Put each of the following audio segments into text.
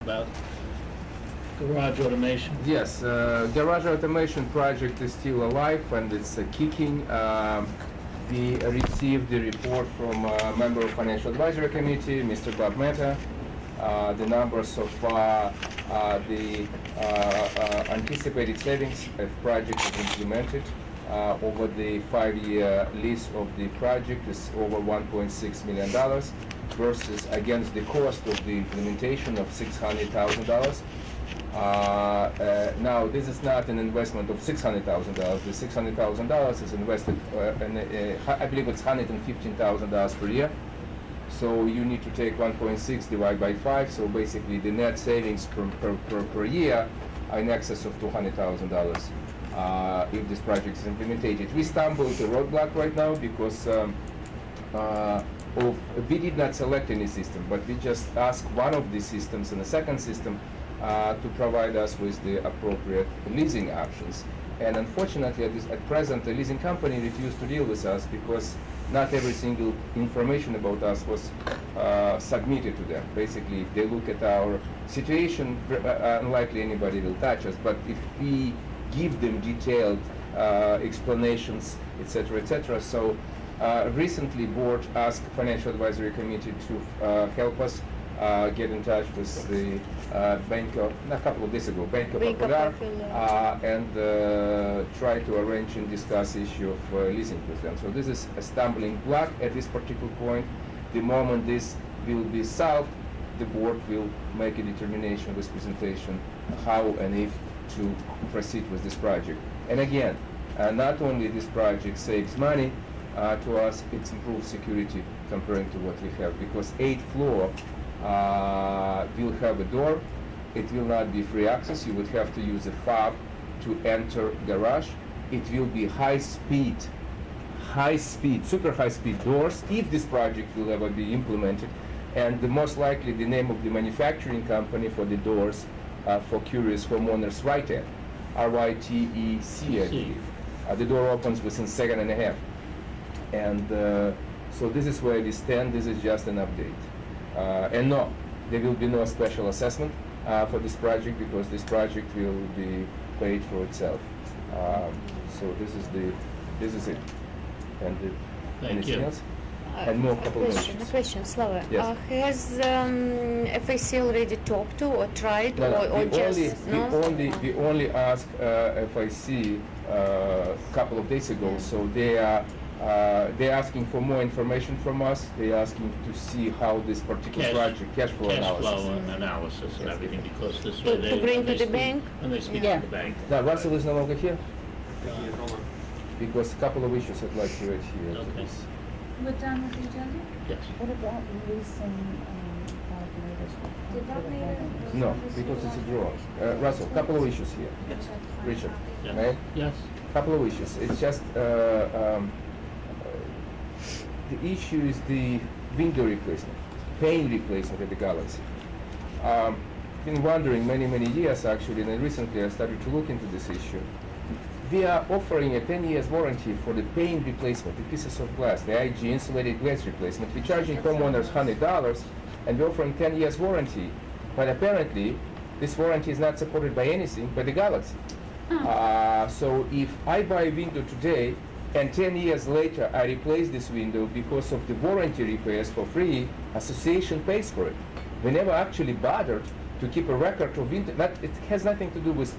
about garage automation? Yes, garage automation project is still alive and it's kicking. We received the report from a member of Financial Advisory Committee, Mr. Bob Mehta. The numbers so far, the anticipated savings if project is implemented over the 5-year lease of the project is over $1.6 million versus against the cost of the implementation of $600,000. Now, this is not an investment of $600,000. The $600,000 is invested, I believe it's $115,000 per year. So you need to take 1.6 divided by 5. So basically, the net savings per year are in excess of $200,000 if this project is implemented. We stumbled a roadblock right now because we did not select any system, but we just asked one of the systems and the second system to provide us with the appropriate leasing options. And unfortunately, at present, the leasing company refused to deal with us because not every single information about us was submitted to them. Basically, if they look at our situation, unlikely anybody will touch us. But if we give them detailed explanations, etc., etc. So recently, board asked Financial Advisory Committee to help us get in touch with the Bank of, a couple of days ago, Bank of Popular, and try to arrange and discuss issue of leasing with them. So this is a stumbling block at this particular point. The moment this will be solved, the board will make a determination with presentation how and if to proceed with this project. And again, not only this project saves money to us, it improves security comparing to what we have, because 8th floor will have a door. It will not be free access. You would have to use a fob to enter garage. It will be high speed, super high speed doors if this project will ever be implemented. And most likely the name of the manufacturing company for the doors for curious homeowners, Rytec, R-Y-T-E-C, I believe. The door opens within a second and a half. And so this is where we stand. This is just an update. And no, there will be no special assessment for this project because this project will be paid for itself. So this is it. And anything else? And more couple of A question, Slava. Yes. Has FAC already talked to or tried or we just only asked FIC a couple of days ago. So they're asking for more information from us. They're asking to see how this particular project, cash flow analysis and everything, because this way to bring to the bank? When they speak to the bank. Now, Russell is no longer here because a couple of issues I'd like to add here. To Okay. this. We're done with the agenda? Yes. What about releasing calculators? No, because it's a draw. Russell, couple of issues here. Richard, Yes. right? Yes. Couple of issues. It's just the issue is the window replacement, pane replacement at the Galaxy. Been wondering many years actually, and recently I started to look into this issue. We are offering a 10 years warranty for the pane replacement, the pieces of glass, the IG insulated glass replacement. We're charging homeowners $100 and we're offering 10 years warranty, but apparently this warranty is not supported by anything but the Galaxy. So if I buy a window today and 10 years later I replace this window because of the warranty repairs for free, association pays for it. We never actually bothered to keep a record of window. It has nothing to do with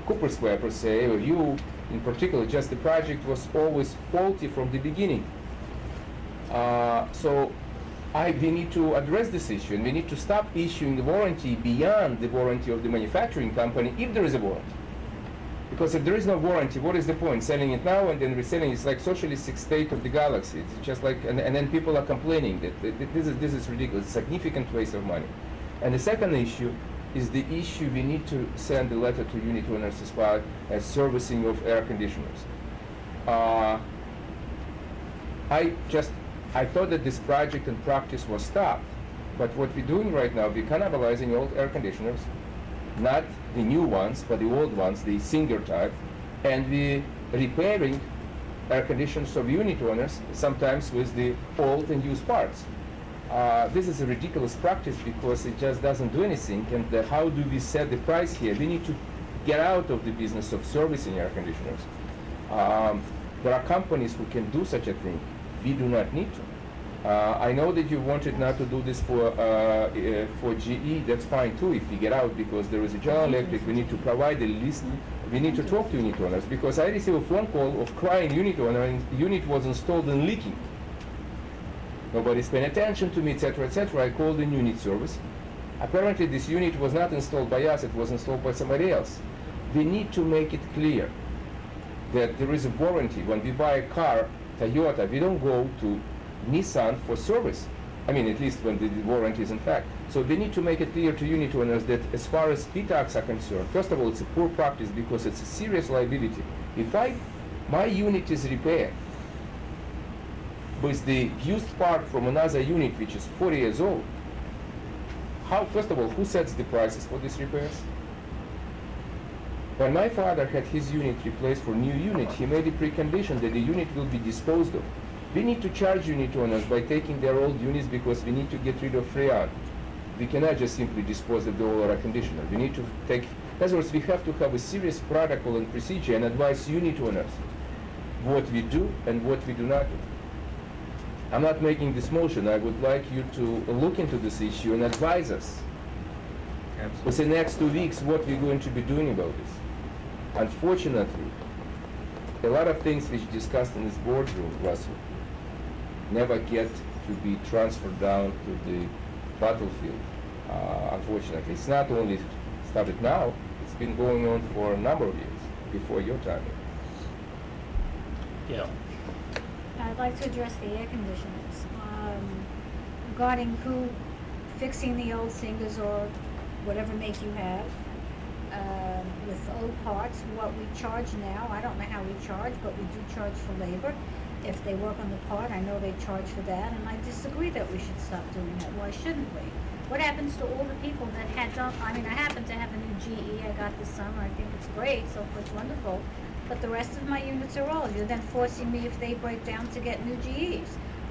Cooper Square per se, or you in particular, just the project was always faulty from the beginning. So we need to address this issue, and we need to stop issuing the warranty beyond the warranty of the manufacturing company if there is a warranty. Because if there is no warranty, what is the point? Selling it now and then reselling it's like socialistic state of the Galaxy. It's just like, and then people are complaining that this is ridiculous, significant waste of money. And the second issue is the issue we need to send a letter to unit owners as far as servicing of air conditioners. I thought that this project in practice was stopped, but what we're doing right now, we're cannibalizing old air conditioners, not the new ones, but the old ones, the Singer type, and we're repairing air conditioners of unit owners, sometimes with the old and used parts. This is a ridiculous practice because it just doesn't do anything. And how do we set the price here? We need to get out of the business of servicing air conditioners. There are companies who can do such a thing. We do not need to. I know that you wanted not to do this for GE. That's fine too if we get out, because there is a General Electric. We need to provide a list. We need to talk to unit owners, because I received a phone call of crying unit owner, and the unit was installed and leaking. Nobody's paying attention to me, etc., etc. I called the unit service. Apparently, this unit was not installed by us. It was installed by somebody else. We need to make it clear that there is a warranty. When we buy a car, Toyota, we don't go to Nissan for service. I mean, at least when the warranty is in fact. So we need to make it clear to unit owners that as far as PTACs are concerned, first of all, it's a poor practice because it's a serious liability. If my unit is repaired with the used part from another unit which is 40 years old, first of all, who sets the prices for these repairs? When my father had his unit replaced for new unit, he made a precondition that the unit will be disposed of. We need to charge unit owners by taking their old units because we need to get rid of freon. We cannot just simply dispose of the old air conditioner. We need to take, in other words, we have to have a serious protocol and procedure and advise unit owners what we do and what we do not do. I'm not making this motion. I would like you to look into this issue and advise us within the next 2 weeks what we're going to be doing about this. Unfortunately, a lot of things which discussed in this boardroom was never get to be transferred down to the battlefield. Unfortunately, it's not only started now, it's been going on for a number of years before your time. Yeah. I'd like to address the air conditioners. Regarding who fixing the old Singers or whatever make you have, with old parts, what we charge now, I don't know how we charge, but we do charge for labor. If they work on the part, I know they charge for that, and I disagree that we should stop doing that. Why shouldn't we? What happens to all the people that had done, I mean, I happen to have a new GE I got this summer, I think it's great, so far it's wonderful, but the rest of my units are old. You're then forcing me, if they break down, to get new GEs.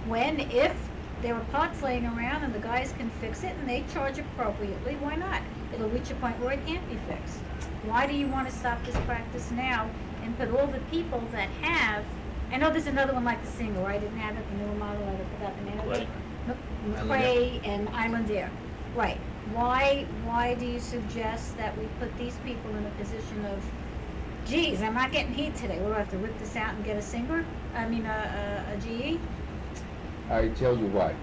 If there are parts laying around and the guys can fix it and they charge appropriately, why not? It'll reach a point where it can't be fixed. Why do you want to stop this practice now and put all the people that have, I know there's another one like the Singer, I didn't have it, the newer model, I forgot the name of it. McRae and Island Air. Right. Why do you suggest that we put these people in a position of, geez, I'm not getting heat today, we'll have to rip this out and get a Singer? I mean a GE? I tell you why.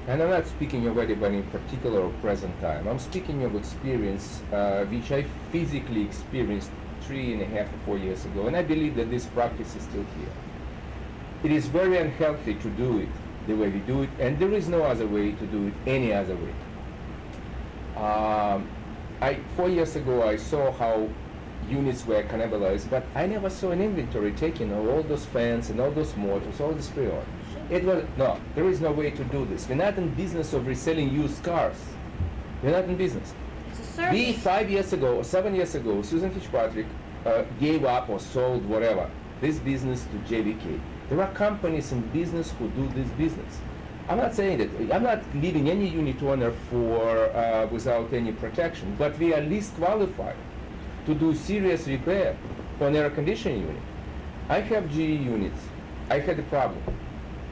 And I'm not speaking of anybody in particular or present time. I'm speaking of experience which I physically experienced 3.5 or 4 years ago, and I believe that this practice is still here. It is very unhealthy to do it the way we do it, and there is no other way to do it any other way. 4 years ago I saw how units were cannibalized, but I never saw an inventory taken of all those fans and all those motors, all this freon. No, there is no way to do this. We're not in business of reselling used cars. We're not in business. It's a service. We 5 years ago or 7 years ago, Susan Fitzpatrick gave up or sold whatever, this business to JVK. There are companies in business who do this business. I'm not saying that, I'm not leaving any unit owner without any protection, but we are least qualified to do serious repair on air conditioning unit. I have GE units. I had a problem.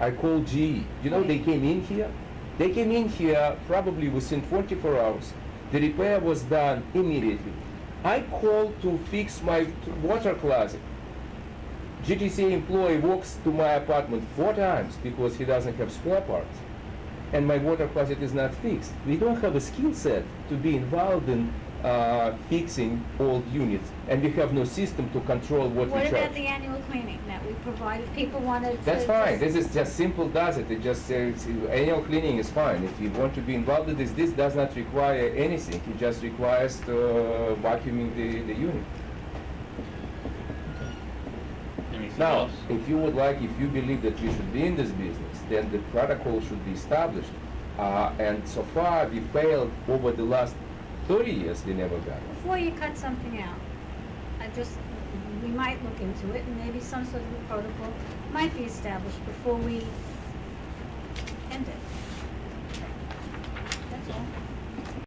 I called GE. You know, they came in here. They came in here probably within 24 hours. The repair was done immediately. I called to fix my water closet. GTC employee walks to my apartment 4 times because he doesn't have spare parts. And my water closet is not fixed. We don't have a skill set to be involved in fixing old units, and we have no system to control what we charge. What about the annual cleaning that we provide if people wanted to? That's fine. This is just simple, does it? It just says annual cleaning is fine. If you want to be involved in this does not require anything. It just requires vacuuming the unit. Anything Now, else? if you believe that we should be in this business, then the protocol should be established. And so far, we failed over the last 30 years, we never got it. Before you cut something out, we might look into it, and maybe some sort of a protocol might be established before we end it.